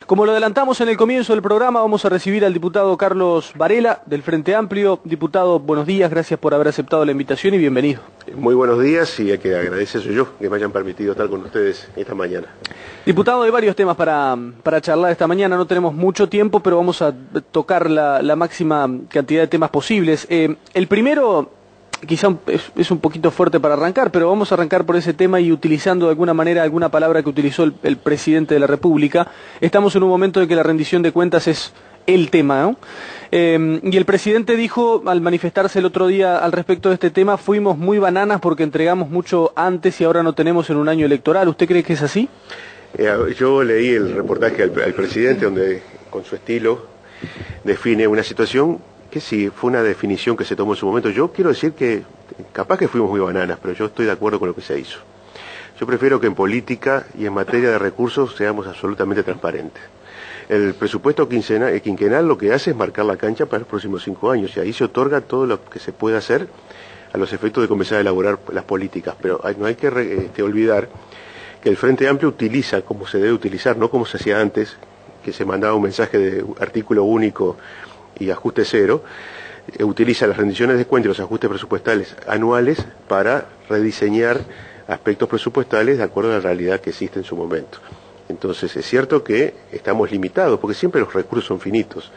Como lo adelantamos en el comienzo del programa, vamos a recibir al diputado Carlos Varela, del Frente Amplio. Diputado, buenos días, gracias por haber aceptado la invitación y bienvenido. Muy buenos días, y hay que agradecer soy yo que me hayan permitido estar con ustedes esta mañana. Diputado, hay varios temas para charlar esta mañana, no tenemos mucho tiempo, pero vamos a tocar la máxima cantidad de temas posibles. El primero, quizá es un poquito fuerte para arrancar, pero vamos a arrancar por ese tema y utilizando de alguna manera alguna palabra que utilizó el presidente de la República. Estamos en un momento en que la rendición de cuentas es el tema, ¿no? Y el presidente dijo, al manifestarse el otro día al respecto de este tema, fuimos muy bananas porque entregamos mucho antes y ahora no tenemos en un año electoral. ¿Usted cree que es así? Yo leí el reportaje al presidente donde, con su estilo, define una situación que sí, fue una definición que se tomó en su momento. Yo quiero decir que capaz que fuimos muy bananas, pero yo estoy de acuerdo con lo que se hizo. Yo prefiero que en política y en materia de recursos seamos absolutamente transparentes. El presupuesto quinquenal lo que hace es marcar la cancha para los próximos 5 años, y ahí se otorga todo lo que se puede hacer a los efectos de comenzar a elaborar las políticas. Pero no hay que olvidar que el Frente Amplio utiliza como se debe utilizar, no como se hacía antes, que se mandaba un mensaje de artículo único y ajuste cero. Utiliza las rendiciones de cuentas y los ajustes presupuestales anuales para rediseñar aspectos presupuestales de acuerdo a la realidad que existe en su momento. Entonces es cierto que estamos limitados, porque siempre los recursos son finitos,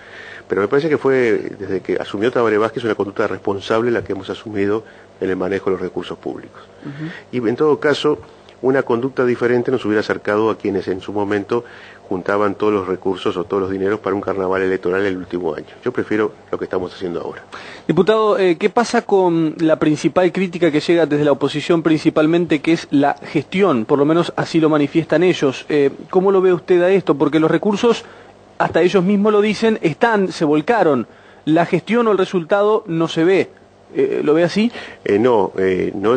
pero me parece que fue, desde que asumió Tabaré Vázquez, una conducta responsable la que hemos asumido en el manejo de los recursos públicos. Y en todo caso, una conducta diferente nos hubiera acercado a quienes en su momento juntaban todos los recursos o todos los dineros para un carnaval electoral el último año. Yo prefiero lo que estamos haciendo ahora. Diputado, ¿qué pasa con la principal crítica que llega desde la oposición principalmente, que es la gestión? Por lo menos así lo manifiestan ellos. ¿Cómo lo ve usted a esto? Porque los recursos, hasta ellos mismos lo dicen, se volcaron. La gestión o el resultado no se ve. ¿Lo ve así? No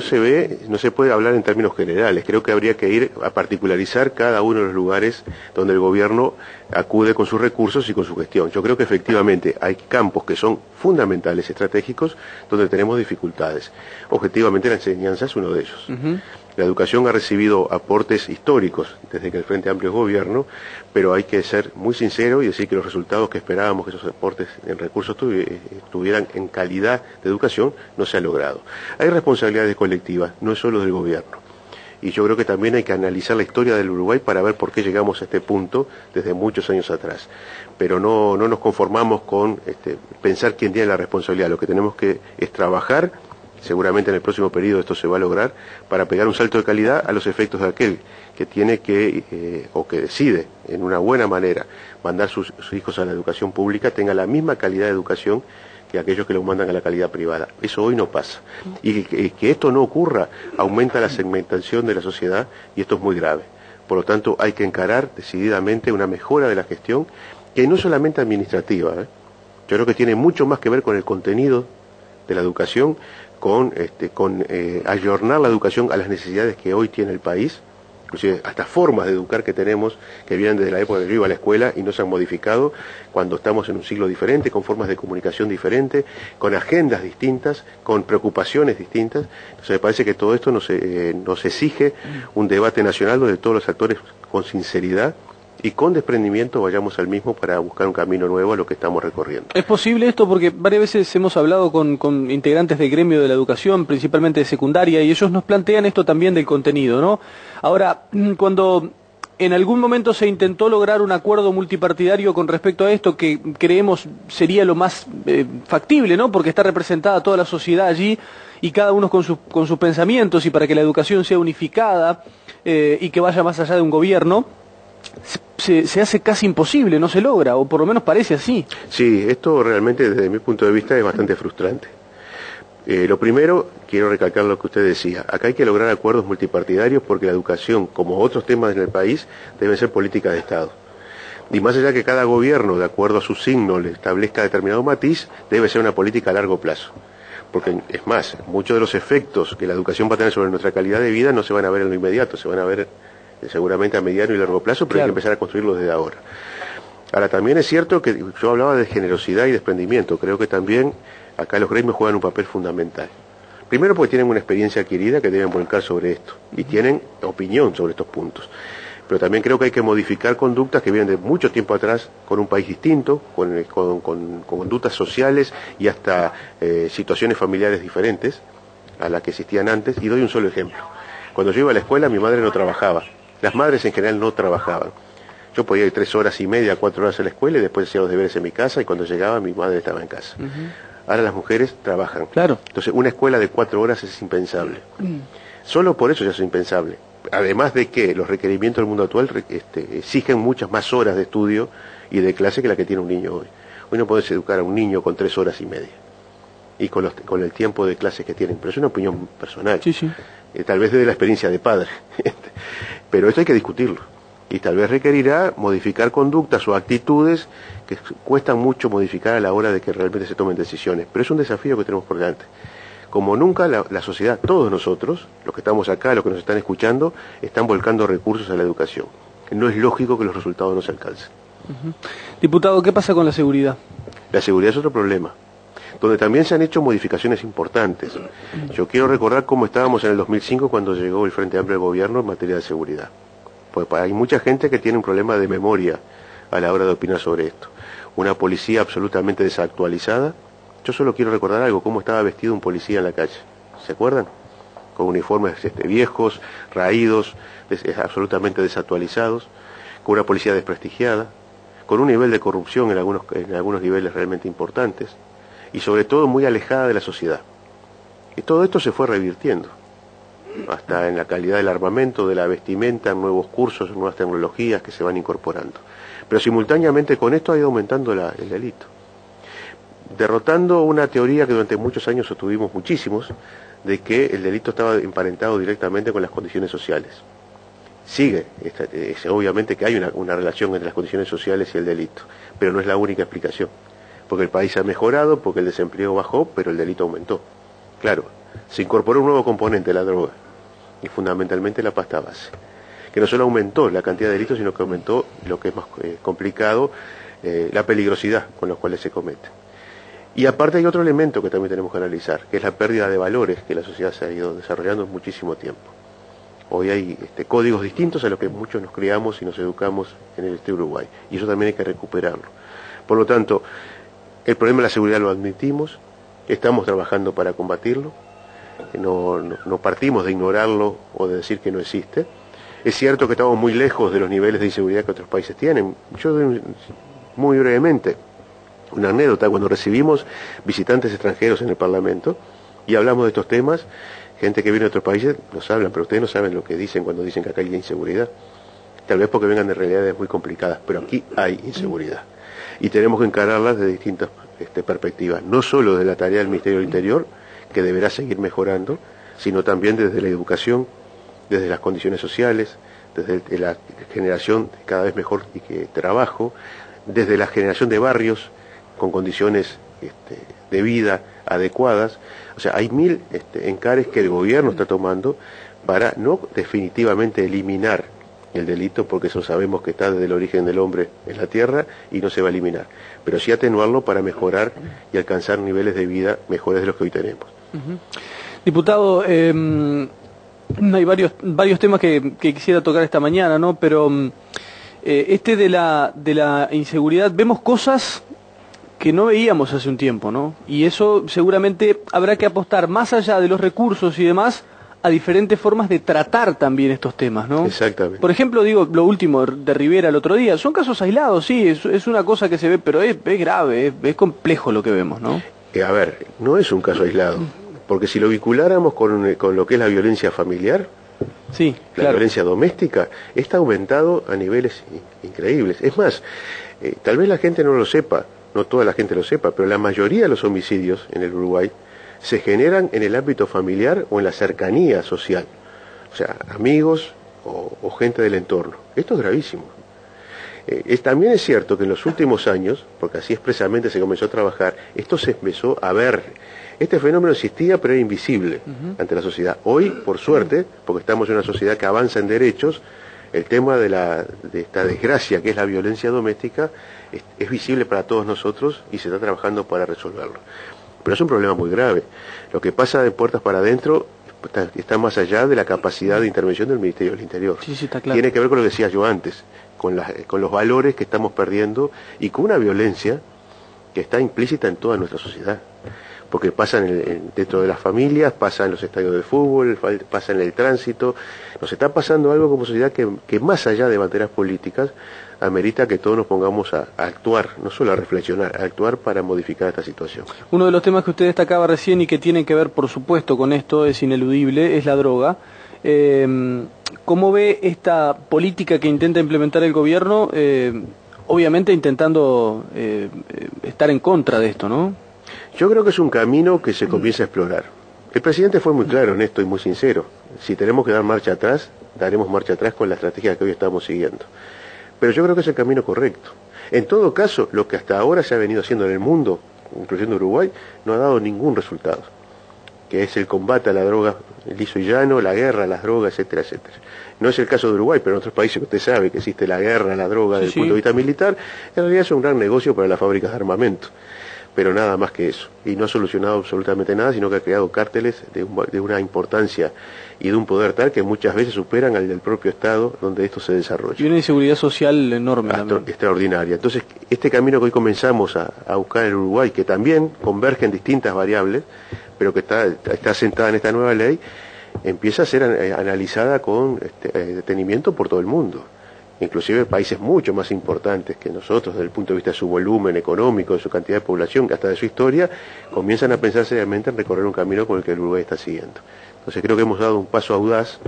se ve, no se puede hablar en términos generales. Creo que habría que ir a particularizar cada uno de los lugares donde el gobierno acude con sus recursos y con su gestión. Yo creo que efectivamente hay campos que son fundamentales, estratégicos, donde tenemos dificultades. Objetivamente la enseñanza es uno de ellos. La educación ha recibido aportes históricos desde que el Frente Amplio es gobierno, pero hay que ser muy sincero y decir que los resultados que esperábamos que esos aportes en recursos tuvieran en calidad de educación no se ha logrado. Hay responsabilidades colectivas, no es solo del gobierno. Y yo creo que también hay que analizar la historia del Uruguay para ver por qué llegamos a este punto desde muchos años atrás. Pero no nos conformamos con pensar quién tiene la responsabilidad. Lo que tenemos que es trabajar. Seguramente en el próximo periodo esto se va a lograr para pegar un salto de calidad a los efectos de aquel que tiene que, o que decide en una buena manera mandar sus hijos a la educación pública, tenga la misma calidad de educación que aquellos que los mandan a la calidad privada. Eso hoy no pasa. Y que esto no ocurra aumenta la segmentación de la sociedad, y esto es muy grave. Por lo tanto, hay que encarar decididamente una mejora de la gestión, que no es solamente administrativa. Yo creo que tiene mucho más que ver con el contenido de la educación, con ayornar la educación a las necesidades que hoy tiene el país, inclusive hasta formas de educar que tenemos que vienen desde la época de que yo iba a la escuela y no se han modificado cuando estamos en un siglo diferente, con formas de comunicación diferentes, con agendas distintas, con preocupaciones distintas. Entonces me parece que todo esto nos exige un debate nacional donde todos los actores con sinceridad y con desprendimiento vayamos al mismo para buscar un camino nuevo a lo que estamos recorriendo. ¿Es posible esto? Porque varias veces hemos hablado con integrantes del gremio de la educación, principalmente de secundaria, y ellos nos plantean esto también del contenido, ¿no? Ahora, cuando en algún momento se intentó lograr un acuerdo multipartidario con respecto a esto, que creemos sería lo más factible, ¿no? Porque está representada toda la sociedad allí y cada uno con sus pensamientos, y para que la educación sea unificada y que vaya más allá de un gobierno, se hace casi imposible, no se logra, o por lo menos parece así. Sí, esto realmente desde mi punto de vista es bastante frustrante. Lo primero, quiero recalcar lo que usted decía, acá hay que lograr acuerdos multipartidarios porque la educación, como otros temas en el país, deben ser políticas de Estado. Y más allá que cada gobierno, de acuerdo a su signo, le establezca determinado matiz, debe ser una política a largo plazo. Porque, es más, muchos de los efectos que la educación va a tener sobre nuestra calidad de vida no se van a ver en lo inmediato, se van a ver seguramente a mediano y largo plazo, pero claro, hay que empezar a construirlo desde ahora. Ahora, también es cierto que yo hablaba de generosidad y desprendimiento. Creo que también acá los gremios juegan un papel fundamental. Primero porque tienen una experiencia adquirida que deben volcar sobre esto y tienen opinión sobre estos puntos. pero también creo que hay que modificar conductas que vienen de mucho tiempo atrás, con un país distinto, con conductas sociales y hasta situaciones familiares diferentes a las que existían antes. Y doy un solo ejemplo. Cuando yo iba a la escuela, mi madre no trabajaba. Las madres en general no trabajaban. Yo podía ir 3 horas y media, 4 horas a la escuela y después hacía los deberes en mi casa, y cuando llegaba mi madre estaba en casa. Ahora las mujeres trabajan. Claro. Entonces una escuela de 4 horas es impensable. Solo por eso ya es impensable. Además de que los requerimientos del mundo actual exigen muchas más horas de estudio y de clase que la que tiene un niño hoy. Hoy no podés educar a un niño con 3 horas y media y con el tiempo de clases que tienen, pero es una opinión personal. Sí, sí. Tal vez desde la experiencia de padre. Pero esto hay que discutirlo. Y tal vez requerirá modificar conductas o actitudes que cuestan mucho modificar a la hora de que realmente se tomen decisiones. Pero es un desafío que tenemos por delante. Como nunca la sociedad, todos nosotros, los que estamos acá, los que nos están escuchando, están volcando recursos a la educación. No es lógico que los resultados no se alcancen. Diputado, ¿qué pasa con la seguridad? La seguridad es otro problema, donde también se han hecho modificaciones importantes. Yo quiero recordar cómo estábamos en el 2005 cuando llegó el Frente Amplio al gobierno en materia de seguridad. Pues hay mucha gente que tiene un problema de memoria a la hora de opinar sobre esto. Una policía absolutamente desactualizada. Yo solo quiero recordar algo, cómo estaba vestido un policía en la calle. ¿Se acuerdan? Con uniformes viejos, raídos, absolutamente desactualizados, con una policía desprestigiada, con un nivel de corrupción en algunos niveles realmente importantes, y sobre todo muy alejada de la sociedad. Y todo esto se fue revirtiendo, hasta en la calidad del armamento, de la vestimenta, nuevos cursos, nuevas tecnologías que se van incorporando. Pero simultáneamente con esto ha ido aumentando el delito, derrotando una teoría que durante muchos años sostuvimos muchísimos, de que el delito estaba emparentado directamente con las condiciones sociales. Sigue, obviamente que hay una relación entre las condiciones sociales y el delito, pero no es la única explicación, porque el país ha mejorado, porque el desempleo bajó, pero el delito aumentó. Claro, se incorporó un nuevo componente, la droga, y fundamentalmente la pasta base, que no solo aumentó la cantidad de delitos, sino que aumentó, lo que es más complicado, la peligrosidad con los cuales se cometen. Y aparte hay otro elemento que también tenemos que analizar, que es la pérdida de valores que la sociedad se ha ido desarrollando en muchísimo tiempo. Hoy hay códigos distintos a los que muchos nos criamos y nos educamos en el este Uruguay, y eso también hay que recuperarlo. Por lo tanto, el problema de la seguridad lo admitimos, estamos trabajando para combatirlo, no partimos de ignorarlo o de decir que no existe. Es cierto que estamos muy lejos de los niveles de inseguridad que otros países tienen. Yo doy muy brevemente una anécdota. Cuando recibimos visitantes extranjeros en el Parlamento y hablamos de estos temas, gente que viene de otros países nos hablan, pero ustedes no saben lo que dicen cuando dicen que acá hay inseguridad. Tal vez porque vengan de realidades muy complicadas, pero aquí hay inseguridad. Y tenemos que encararlas de distintas perspectivas, no solo de la tarea del Ministerio del Interior, que deberá seguir mejorando, sino también desde la educación, desde las condiciones sociales, desde la generación de cada vez mejor trabajo, desde la generación de barrios con condiciones de vida adecuadas. O sea, hay 1000 encares que el gobierno está tomando para no definitivamente eliminar el delito, porque eso sabemos que está desde el origen del hombre en la tierra y no se va a eliminar, pero sí atenuarlo para mejorar y alcanzar niveles de vida mejores de los que hoy tenemos. Diputado, hay varios temas que quisiera tocar esta mañana, ¿no? Pero de la inseguridad, vemos cosas que no veíamos hace un tiempo, ¿no? Y eso seguramente habrá que apostar más allá de los recursos y demás a diferentes formas de tratar también estos temas, ¿no? Exactamente. Por ejemplo, digo, lo último de Rivera el otro día, son casos aislados, sí, es una cosa que se ve, pero es grave, es complejo lo que vemos, ¿no? A ver, no es un caso aislado, porque si lo vinculáramos con lo que es la violencia familiar, sí, la violencia doméstica, está aumentado a niveles increíbles. Es más, tal vez la gente no lo sepa, no toda la gente lo sepa, pero la mayoría de los homicidios en el Uruguay se generan en el ámbito familiar o en la cercanía social, o sea, amigos o gente del entorno. Esto es gravísimo. También es cierto que en los últimos años, porque así expresamente se comenzó a trabajar, esto se empezó a ver. Este fenómeno existía, pero era invisible ante la sociedad. Hoy, por suerte, porque estamos en una sociedad que avanza en derechos, el tema de esta desgracia que es la violencia doméstica es visible para todos nosotros y se está trabajando para resolverlo. Pero es un problema muy grave. Lo que pasa de puertas para adentro está más allá de la capacidad de intervención del Ministerio del Interior. Sí, sí, está claro. Tiene que ver con lo que decía yo antes, con los valores que estamos perdiendo y con una violencia que está implícita en toda nuestra sociedad. Porque pasa dentro de las familias, pasa en los estadios de fútbol, pasa en el tránsito. Nos está pasando algo como sociedad que más allá de banderas políticas, amerita que todos nos pongamos a actuar, no solo a reflexionar, a actuar para modificar esta situación. Uno de los temas que usted destacaba recién y que tiene que ver, por supuesto, con esto, es ineludible, es la droga. ¿Cómo ve esta política que intenta implementar el gobierno? Obviamente intentando estar en contra de esto, ¿no? Yo creo que es un camino que se comienza a explorar. El presidente fue muy claro en esto y muy sincero. Si tenemos que dar marcha atrás, daremos marcha atrás con la estrategia que hoy estamos siguiendo. Pero yo creo que es el camino correcto. En todo caso, lo que hasta ahora se ha venido haciendo en el mundo, incluyendo Uruguay, no ha dado ningún resultado, que es el combate a la droga liso y llano, la guerra a las drogas, etcétera, etcétera. No es el caso de Uruguay, pero en otros países que usted sabe que existe la guerra a la droga desde el punto de vista militar, en realidad es un gran negocio para las fábricas de armamento. Pero nada más que eso. Y no ha solucionado absolutamente nada, sino que ha creado cárteles de una importancia y de un poder tal que muchas veces superan al del propio Estado donde esto se desarrolla. Y una inseguridad social enorme también. Extraordinaria. Entonces, este camino que hoy comenzamos a buscar en Uruguay, que también convergen distintas variables, pero que está sentada en esta nueva ley, empieza a ser analizada con detenimiento por todo el mundo. Inclusive países mucho más importantes que nosotros desde el punto de vista de su volumen económico, de su cantidad de población, hasta de su historia, comienzan a pensar seriamente en recorrer un camino con el que el Uruguay está siguiendo. Entonces creo que hemos dado un paso audaz,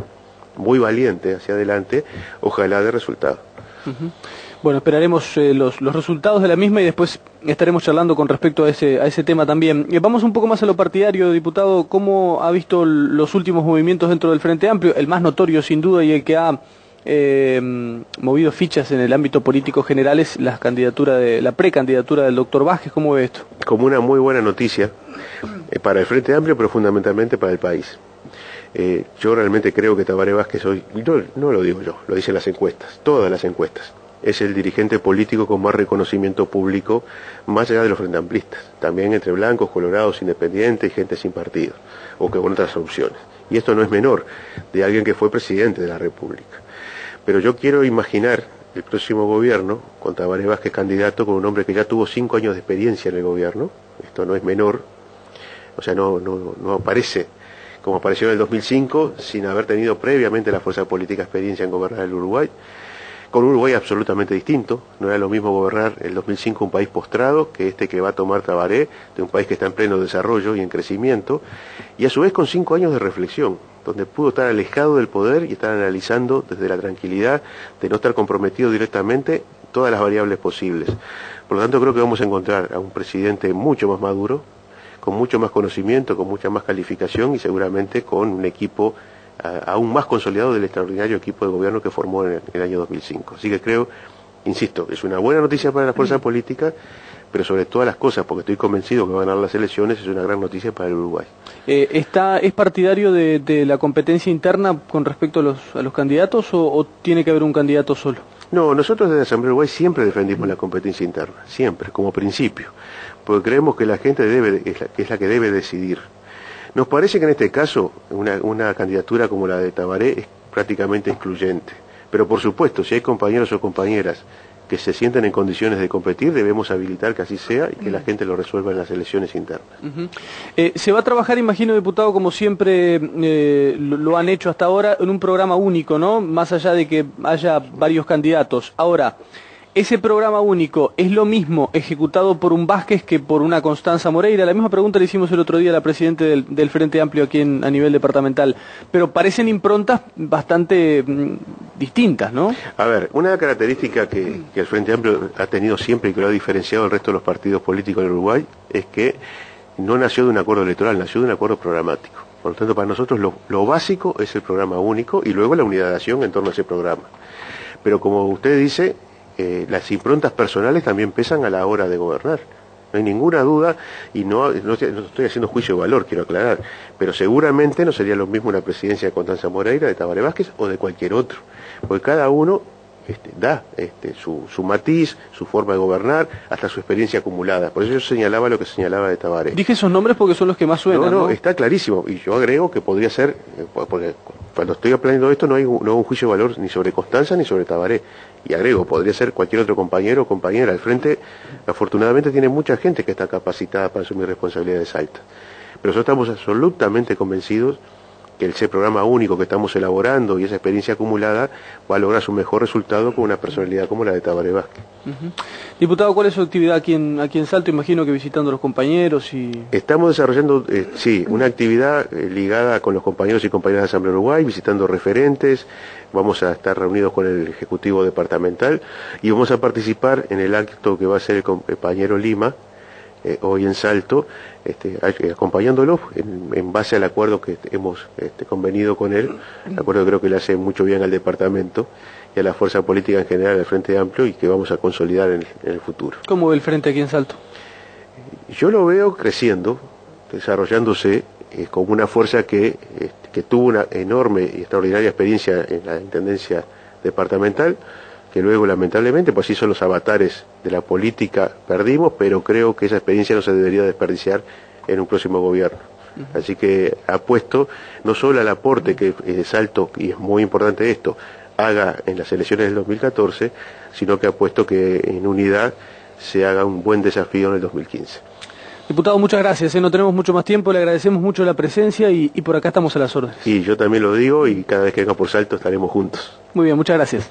muy valiente hacia adelante, ojalá de resultado. Bueno, esperaremos los resultados de la misma y después estaremos charlando con respecto a ese tema también. Vamos un poco más a lo partidario, diputado. ¿Cómo ha visto los últimos movimientos dentro del Frente Amplio? El más notorio, sin duda, y el que ha movido fichas en el ámbito político general es la precandidatura del doctor Vázquez. ¿Cómo ve esto? Como una muy buena noticia para el Frente Amplio, pero fundamentalmente para el país. Yo realmente creo que Tabaré Vázquez hoy, no lo digo yo, lo dicen las encuestas, todas las encuestas, es el dirigente político con más reconocimiento público, más allá de los frente amplistas, también entre blancos, colorados, independientes y gente sin partido, o que con otras opciones. Y esto no es menor, de alguien que fue presidente de la República. Pero yo quiero imaginar el próximo gobierno, con Tabaré Vázquez candidato, con un hombre que ya tuvo 5 años de experiencia en el gobierno, esto no es menor, o sea, no aparece como apareció en el 2005, sin haber tenido previamente la fuerza política experiencia en gobernar el Uruguay, con un Uruguay absolutamente distinto. No era lo mismo gobernar en el 2005 un país postrado que este que va a tomar Tabaré, de un país que está en pleno desarrollo y en crecimiento, y a su vez con 5 años de reflexión, donde pudo estar alejado del poder y estar analizando desde la tranquilidad de no estar comprometido directamente todas las variables posibles. Por lo tanto, creo que vamos a encontrar a un presidente mucho más maduro, con mucho más conocimiento, con mucha más calificación y seguramente con un equipo aún más consolidado del extraordinario equipo de gobierno que formó en el año 2005. Así que creo, insisto, es una buena noticia para la fuerza política, pero sobre todas las cosas, porque estoy convencido que va a ganar las elecciones, es una gran noticia para el Uruguay. ¿Es partidario de la competencia interna con respecto a los candidatos o tiene que haber un candidato solo? No, nosotros desde Asamblea Uruguay siempre defendimos la competencia interna, siempre, como principio, porque creemos que la gente es la que debe decidir. Nos parece que en este caso una candidatura como la de Tabaré es prácticamente excluyente, pero por supuesto, si hay compañeros o compañeras que se sienten en condiciones de competir, debemos habilitar que así sea y que la gente lo resuelva en las elecciones internas. Se va a trabajar, imagino, diputado, como siempre lo han hecho hasta ahora, en un programa único, ¿no? Más allá de que haya varios candidatos. Ahora, ¿ese programa único es lo mismo ejecutado por un Vázquez que por una Constanza Moreira? La misma pregunta le hicimos el otro día a la presidenta del Frente Amplio aquí a nivel departamental, pero parecen improntas bastante distintas, ¿no? A ver, una característica que el Frente Amplio ha tenido siempre y que lo ha diferenciado del resto de los partidos políticos en Uruguay es que no nació de un acuerdo electoral, nació de un acuerdo programático. Por lo tanto, para nosotros lo básico es el programa único y luego la unidad de acción en torno a ese programa. Pero como usted dice, las improntas personales también pesan a la hora de gobernar. No hay ninguna duda, y no estoy haciendo juicio de valor, quiero aclarar, pero seguramente no sería lo mismo una presidencia de Constanza Moreira, de Tabaré Vázquez o de cualquier otro, porque cada uno da su matiz, su forma de gobernar, hasta su experiencia acumulada. Por eso yo señalaba lo que señalaba de Tabaré. Dije esos nombres porque son los que más suenan, ¿no? Está clarísimo. Y yo agrego que podría ser, porque cuando estoy planeando esto no hay un juicio de valor ni sobre Constanza ni sobre Tabaré. Y agrego, podría ser cualquier otro compañero o compañera. Al frente, afortunadamente, tiene mucha gente que está capacitada para asumir responsabilidades altas. Pero nosotros estamos absolutamente convencidos que ese programa único que estamos elaborando y esa experiencia acumulada va a lograr su mejor resultado con una personalidad como la de Tabaré Vázquez. Diputado, ¿cuál es su actividad aquí en Salto? Imagino que visitando a los compañeros y... Estamos desarrollando, una actividad ligada con los compañeros y compañeras de Asamblea Uruguay, visitando referentes, vamos a estar reunidos con el Ejecutivo Departamental y vamos a participar en el acto que va a ser el compañero Lima, hoy en Salto, acompañándolo en base al acuerdo que hemos convenido con él, acuerdo que creo que le hace mucho bien al departamento y a la fuerza política en general del Frente Amplio y que vamos a consolidar en el futuro. ¿Cómo ve el Frente aquí en Salto? Yo lo veo creciendo, desarrollándose como una fuerza que tuvo una enorme y extraordinaria experiencia en la Intendencia Departamental, que luego lamentablemente pues sí son los avatares de la política, perdimos, pero creo que esa experiencia no se debería desperdiciar en un próximo gobierno. Así que apuesto no solo al aporte que Salto, y es muy importante esto, haga en las elecciones del 2014, sino que apuesto que en unidad se haga un buen desafío en el 2015. Diputado, muchas gracias, no tenemos mucho más tiempo, le agradecemos mucho la presencia y por acá estamos a las órdenes. Sí, yo también lo digo y cada vez que venga por Salto estaremos juntos. Muy bien, muchas gracias.